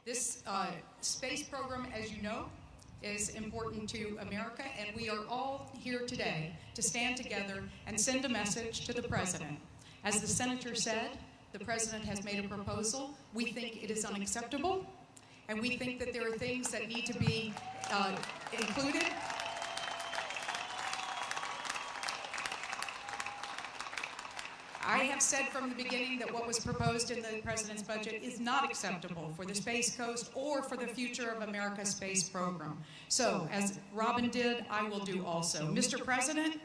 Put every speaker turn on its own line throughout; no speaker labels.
This space program, as you know, is important to America, and we are all here today to stand together and send a message to the President. As the Senator said, the President has made a proposal. We think it is unacceptable, and we think that there are things that need to be included. I have said from the beginning that what was proposed in the President's budget is not acceptable for the Space Coast or for the future of America's space program. So, as Robin did, I will do also. Mr. President,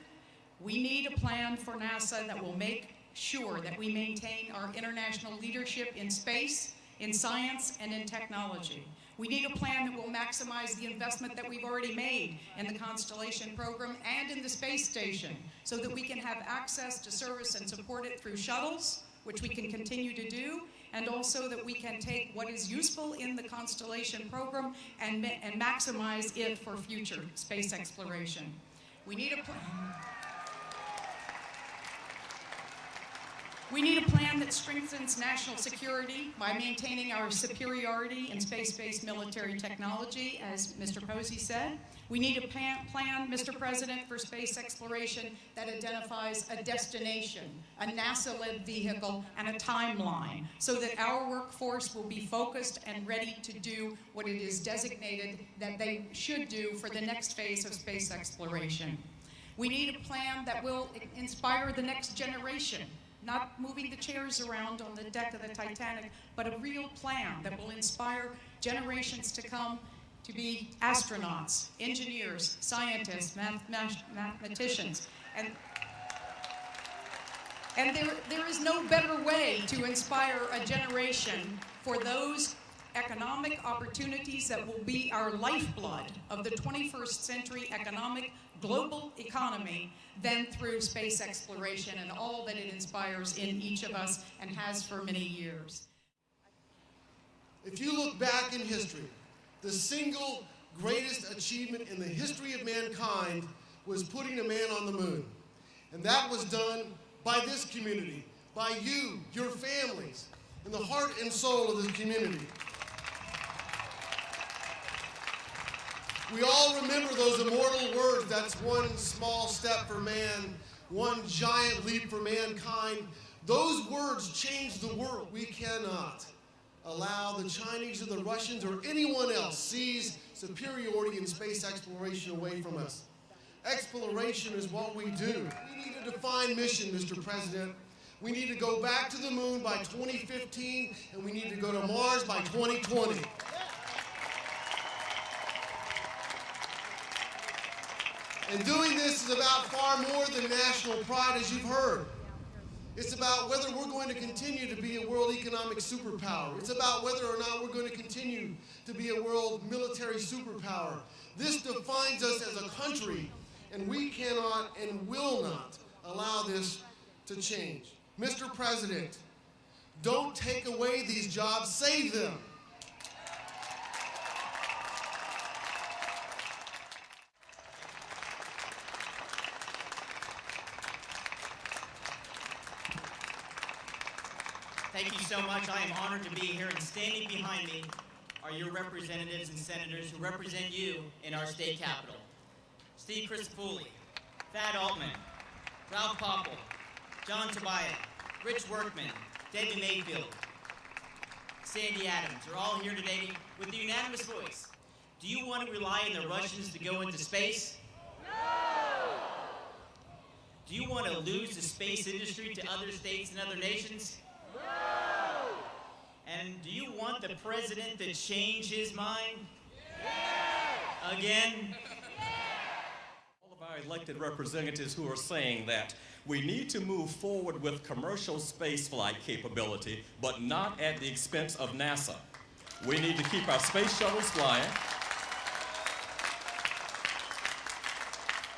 we need a plan for NASA that will make sure that we maintain our international leadership in space, in science, and in technology. We need a plan that will maximize the investment that we've already made in the Constellation program and in the space station so that we can have access to service and support it through shuttles, which we can continue to do, and also that we can take what is useful in the Constellation program and maximize it for future space exploration. We need a plan. We need a plan that strengthens national security by maintaining our superiority in space-based military technology, as Mr. Posey said. We need a plan, Mr. President, for space exploration that identifies a destination, a NASA-led vehicle, and a timeline, so that our workforce will be focused and ready to do what it is designated that they should do for the next phase of space exploration. We need a plan that will inspire the next generation, not moving the chairs around on the deck of the Titanic, but a real plan that will inspire generations to come to be astronauts, engineers, scientists, mathematicians. And there is no better way to inspire a generation for those economic opportunities that will be our lifeblood of the 21st century economic global economy than through space exploration and all that it inspires in each of us and has for many years.
If you look back in history, the single greatest achievement in the history of mankind was putting a man on the moon. And that was done by this community, by you, your families, and the heart and soul of this community. We all remember those immortal words, that's one small step for man, one giant leap for mankind. Those words changed the world. We cannot allow the Chinese or the Russians or anyone else seize superiority in space exploration away from us. Exploration is what we do. We need a defined mission, Mr. President. We need to go back to the moon by 2015, and we need to go to Mars by 2020. And doing this is about far more than national pride, as you've heard. It's about whether we're going to continue to be a world economic superpower. It's about whether or not we're going to continue to be a world military superpower. This defines us as a country, and we cannot and will not allow this to change. Mr. President, don't take away these jobs, save them.
Thank you so much. I am honored to be here, and standing behind me are your representatives and senators who represent you in our state capitol. Steve Christofouli, Thad Altman, Ralph Popple, John Tobias, Rich Workman, Debbie Mayfield, Sandy Adams are all here today with a unanimous voice. Do you want to rely on the Russians to go into space? No! Do you want to lose the space industry to other states and other nations? No! And do you want the president to change his mind? Yeah! Again? Yeah!
All of our elected representatives who are saying that we need to move forward with commercial spaceflight capability, but not at the expense of NASA. We need to keep our space shuttles flying.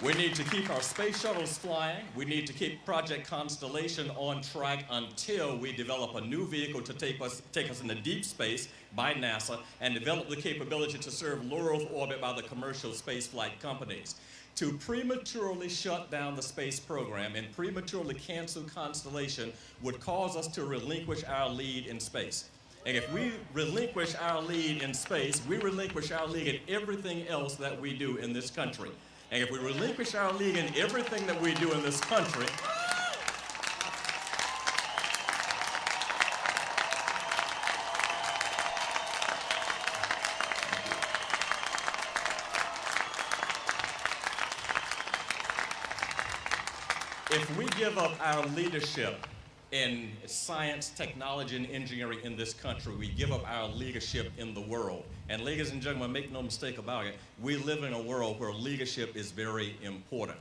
We need to keep our space shuttles flying. We need to keep Project Constellation on track until we develop a new vehicle to take us into deep space by NASA and develop the capability to serve low Earth orbit by the commercial spaceflight companies. To prematurely shut down the space program and prematurely cancel Constellation would cause us to relinquish our lead in space. And if we relinquish our lead in space, we relinquish our lead in everything else that we do in this country. And if we relinquish our lead in everything that we do in this country, if we give up our leadership in science, technology, and engineering in this country, we give up our leadership in the world. And ladies and gentlemen, make no mistake about it, we live in a world where leadership is very important.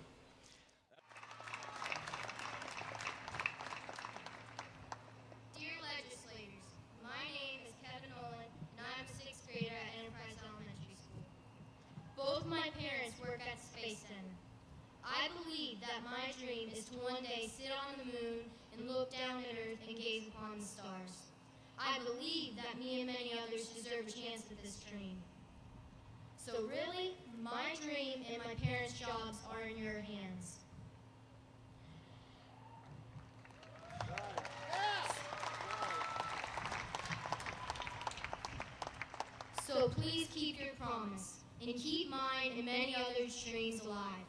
Dear legislators, my name is Kevin Olin, and I'm a 6th grader at Enterprise Elementary School. Both my parents work at Space Center. I believe that my dream is to one day sit on the moon and look down at Earth and gaze upon the stars. I believe that me and many others deserve a chance at this dream. So really, my dream and my parents' jobs are in your hands. So please keep your promise and keep mine and many others' dreams alive.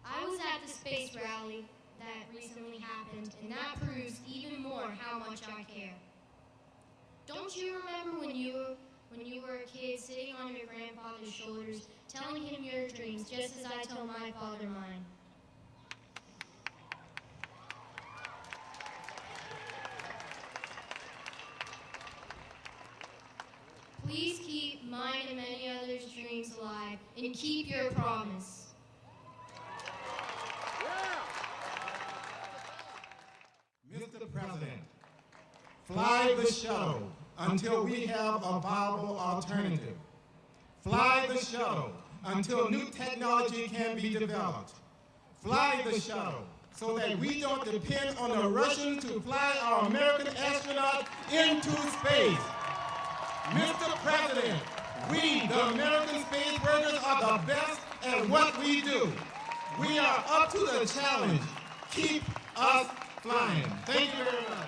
I was at the space rally that recently happened, and that proves even more how much I care. Don't you remember when you were a kid sitting on your grandfather's shoulders, telling him your dreams, just as I tell my father mine? Please keep mine and many others' dreams alive, and keep your promise.
Mr. President, fly the shuttle until we have a viable alternative. Fly the shuttle until new technology can be developed. Fly the shuttle so that we don't depend on the Russians to fly our American astronauts into space. Mr. President, we, the American space workers, are the best at what we do. We are up to the challenge. Keep us flying. Thank you very much.